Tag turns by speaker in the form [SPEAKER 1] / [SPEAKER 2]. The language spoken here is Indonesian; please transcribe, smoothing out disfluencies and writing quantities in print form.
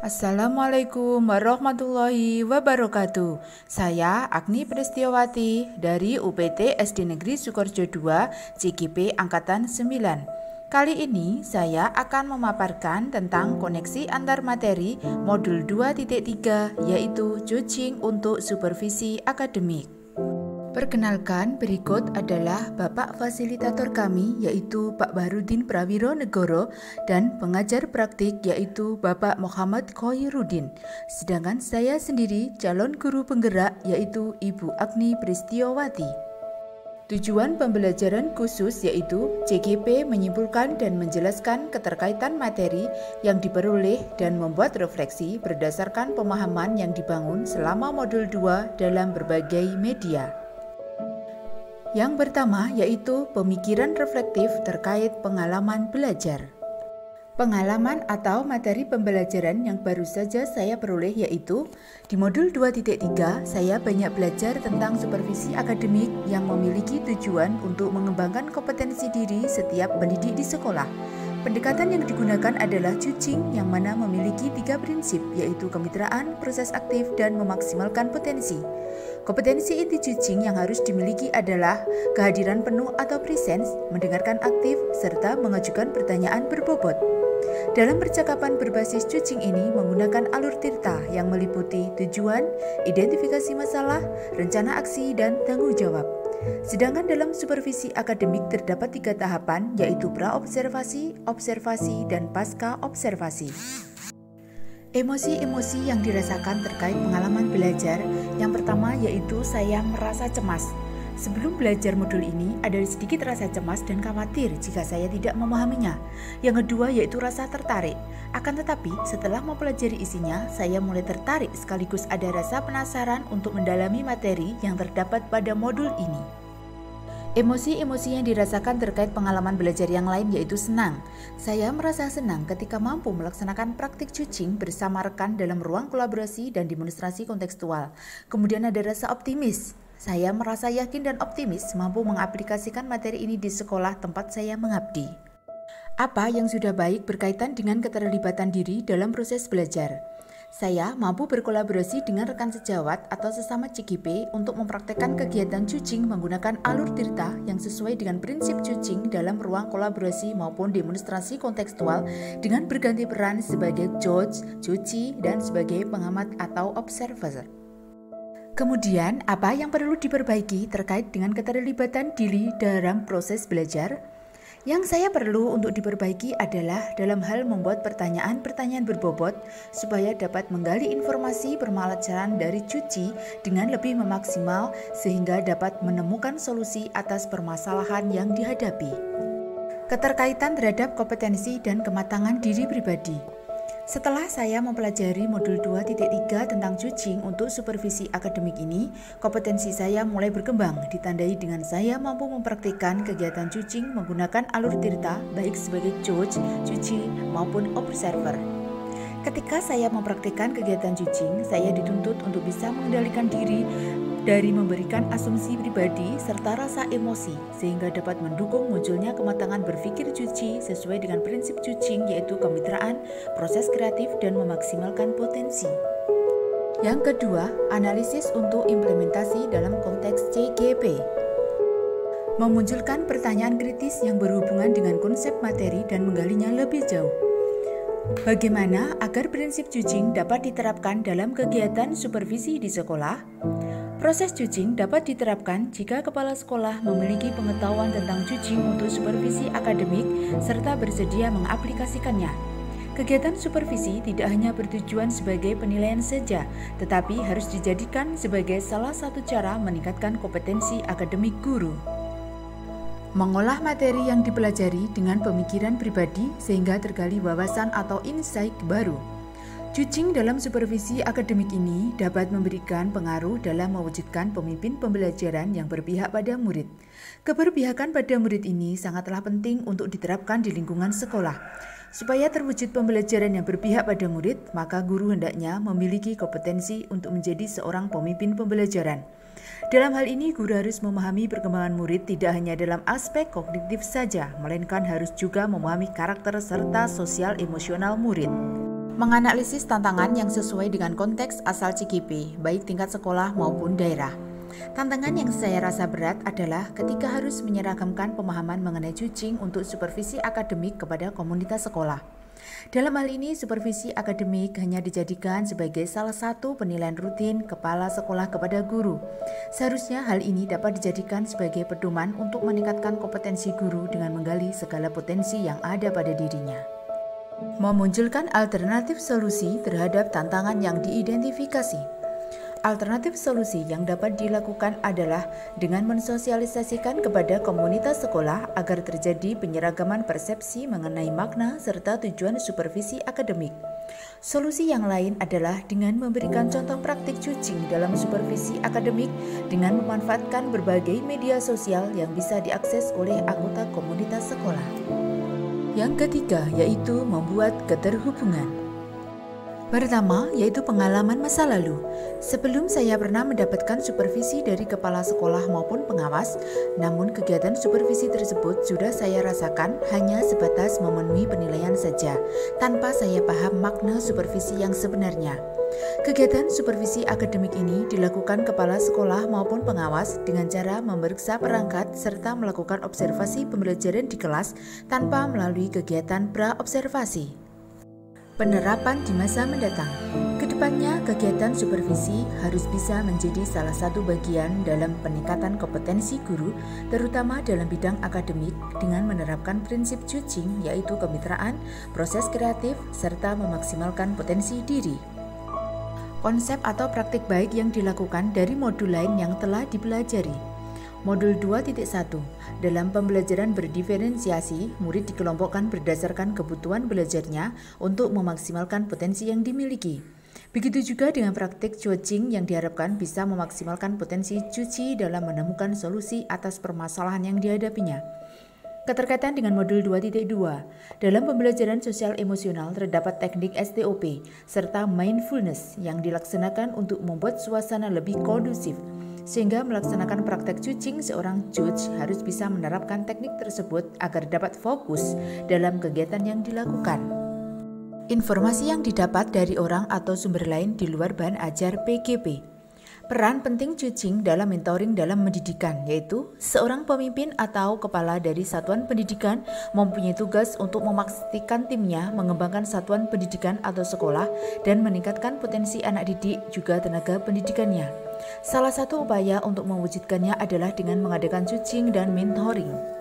[SPEAKER 1] Assalamualaikum warahmatullahi wabarakatuh. Saya Agni Prestiawati dari UPT SD Negeri Sukorejo 2, CGP Angkatan 9. Kali ini saya akan memaparkan tentang koneksi antar materi modul 2.3 yaitu Judging untuk supervisi akademik. Perkenalkan, berikut adalah Bapak Fasilitator kami yaitu Pak Bahrudin Prawiro Negoro dan pengajar praktik yaitu Bapak Muhammad Khoirudin. Sedangkan saya sendiri calon guru penggerak yaitu Ibu Agni Pristiawati. Tujuan pembelajaran khusus yaitu CGP menyimpulkan dan menjelaskan keterkaitan materi yang diperoleh dan membuat refleksi berdasarkan pemahaman yang dibangun selama modul 2 dalam berbagai media. Yang pertama yaitu pemikiran reflektif terkait pengalaman belajar. Pengalaman atau materi pembelajaran yang baru saja saya peroleh yaitu di modul 2.3 saya banyak belajar tentang supervisi akademik yang memiliki tujuan untuk mengembangkan kompetensi diri setiap pendidik di sekolah. Pendekatan yang digunakan adalah judging yang mana memiliki 3 prinsip yaitu kemitraan, proses aktif, dan memaksimalkan potensi. Kompetensi inti judging yang harus dimiliki adalah kehadiran penuh atau presence, mendengarkan aktif, serta mengajukan pertanyaan berbobot. Dalam percakapan berbasis judging ini menggunakan alur tirta yang meliputi tujuan, identifikasi masalah, rencana aksi, dan tanggung jawab. Sedangkan dalam supervisi akademik terdapat 3 tahapan yaitu pra-observasi, observasi, dan pasca-observasi. Emosi-emosi yang dirasakan terkait pengalaman belajar, yang pertama yaitu saya merasa cemas. Sebelum belajar modul ini, ada sedikit rasa cemas dan khawatir jika saya tidak memahaminya. Yang kedua yaitu rasa tertarik. Akan tetapi, setelah mempelajari isinya, saya mulai tertarik sekaligus ada rasa penasaran untuk mendalami materi yang terdapat pada modul ini. Emosi-emosi yang dirasakan terkait pengalaman belajar yang lain yaitu senang. Saya merasa senang ketika mampu melaksanakan praktik judging bersama rekan dalam ruang kolaborasi dan demonstrasi kontekstual. Kemudian ada rasa optimis. Saya merasa yakin dan optimis mampu mengaplikasikan materi ini di sekolah tempat saya mengabdi. Apa yang sudah baik berkaitan dengan keterlibatan diri dalam proses belajar. Saya mampu berkolaborasi dengan rekan sejawat atau sesama CGP untuk mempraktekkan kegiatan judging menggunakan alur tirta yang sesuai dengan prinsip judging dalam ruang kolaborasi maupun demonstrasi kontekstual dengan berganti peran sebagai judge, juci, dan sebagai pengamat atau observer. Kemudian, apa yang perlu diperbaiki terkait dengan keterlibatan diri dalam proses belajar? Yang saya perlu untuk diperbaiki adalah dalam hal membuat pertanyaan-pertanyaan berbobot supaya dapat menggali informasi permasalahan dari juci dengan lebih memaksimal sehingga dapat menemukan solusi atas permasalahan yang dihadapi. Keterkaitan terhadap kompetensi dan kematangan diri pribadi. Setelah saya mempelajari modul 2.3 tentang judging untuk supervisi akademik ini, kompetensi saya mulai berkembang, ditandai dengan saya mampu mempraktikkan kegiatan judging menggunakan alur tirta baik sebagai judge, juci, maupun observer. Ketika saya mempraktikkan kegiatan judging, saya dituntut untuk bisa mengendalikan diri dari memberikan asumsi pribadi serta rasa emosi sehingga dapat mendukung munculnya kematangan berpikir juci sesuai dengan prinsip judging yaitu kemitraan, proses kreatif, dan memaksimalkan potensi. Yang kedua, analisis untuk implementasi dalam konteks CGP. Memunculkan pertanyaan kritis yang berhubungan dengan konsep materi dan menggalinya lebih jauh. Bagaimana agar prinsip judging dapat diterapkan dalam kegiatan supervisi di sekolah? Proses judging dapat diterapkan jika kepala sekolah memiliki pengetahuan tentang judging untuk supervisi akademik serta bersedia mengaplikasikannya. Kegiatan supervisi tidak hanya bertujuan sebagai penilaian saja, tetapi harus dijadikan sebagai salah satu cara meningkatkan kompetensi akademik guru. Mengolah materi yang dipelajari dengan pemikiran pribadi sehingga tergali wawasan atau insight baru. Judging dalam supervisi akademik ini dapat memberikan pengaruh dalam mewujudkan pemimpin pembelajaran yang berpihak pada murid. Keberpihakan pada murid ini sangatlah penting untuk diterapkan di lingkungan sekolah. Supaya terwujud pembelajaran yang berpihak pada murid, maka guru hendaknya memiliki kompetensi untuk menjadi seorang pemimpin pembelajaran. Dalam hal ini, guru harus memahami perkembangan murid tidak hanya dalam aspek kognitif saja, melainkan harus juga memahami karakter serta sosial emosional murid. Menganalisis tantangan yang sesuai dengan konteks asal CGP, baik tingkat sekolah maupun daerah. Tantangan yang saya rasa berat adalah ketika harus menyeragamkan pemahaman mengenai Juching untuk supervisi akademik kepada komunitas sekolah. Dalam hal ini, supervisi akademik hanya dijadikan sebagai salah satu penilaian rutin kepala sekolah kepada guru. Seharusnya hal ini dapat dijadikan sebagai pedoman untuk meningkatkan kompetensi guru dengan menggali segala potensi yang ada pada dirinya. Memunculkan alternatif solusi terhadap tantangan yang diidentifikasi. Alternatif solusi yang dapat dilakukan adalah dengan mensosialisasikan kepada komunitas sekolah agar terjadi penyeragaman persepsi mengenai makna serta tujuan supervisi akademik. Solusi yang lain adalah dengan memberikan contoh praktik Juching dalam supervisi akademik dengan memanfaatkan berbagai media sosial yang bisa diakses oleh anggota komunitas sekolah. Yang ketiga yaitu membuat keterhubungan. Pertama, yaitu pengalaman masa lalu. Sebelum saya pernah mendapatkan supervisi dari kepala sekolah maupun pengawas, namun kegiatan supervisi tersebut sudah saya rasakan hanya sebatas memenuhi penilaian saja, tanpa saya paham makna supervisi yang sebenarnya. Kegiatan supervisi akademik ini dilakukan kepala sekolah maupun pengawas dengan cara memeriksa perangkat serta melakukan observasi pembelajaran di kelas tanpa melalui kegiatan pra-observasi. Penerapan di masa mendatang. Kedepannya, kegiatan supervisi harus bisa menjadi salah satu bagian dalam peningkatan kompetensi guru, terutama dalam bidang akademik, dengan menerapkan prinsip Juching, yaitu kemitraan, proses kreatif, serta memaksimalkan potensi diri. Konsep atau praktik baik yang dilakukan dari modul lain yang telah dipelajari. Modul 2.1. Dalam pembelajaran berdiferensiasi, murid dikelompokkan berdasarkan kebutuhan belajarnya untuk memaksimalkan potensi yang dimiliki. Begitu juga dengan praktik Juching yang diharapkan bisa memaksimalkan potensi Juchi dalam menemukan solusi atas permasalahan yang dihadapinya. Keterkaitan dengan modul 2.2. Dalam pembelajaran sosial emosional terdapat teknik STOP serta mindfulness yang dilaksanakan untuk membuat suasana lebih kondusif. Sehingga melaksanakan praktek Juching, seorang judge harus bisa menerapkan teknik tersebut agar dapat fokus dalam kegiatan yang dilakukan. Informasi yang didapat dari orang atau sumber lain di luar bahan ajar PGP. Peran penting Juching dalam mentoring dalam pendidikan, yaitu seorang pemimpin atau kepala dari satuan pendidikan mempunyai tugas untuk memastikan timnya mengembangkan satuan pendidikan atau sekolah dan meningkatkan potensi anak didik juga tenaga pendidikannya. Salah satu upaya untuk mewujudkannya adalah dengan mengadakan Juching dan mentoring.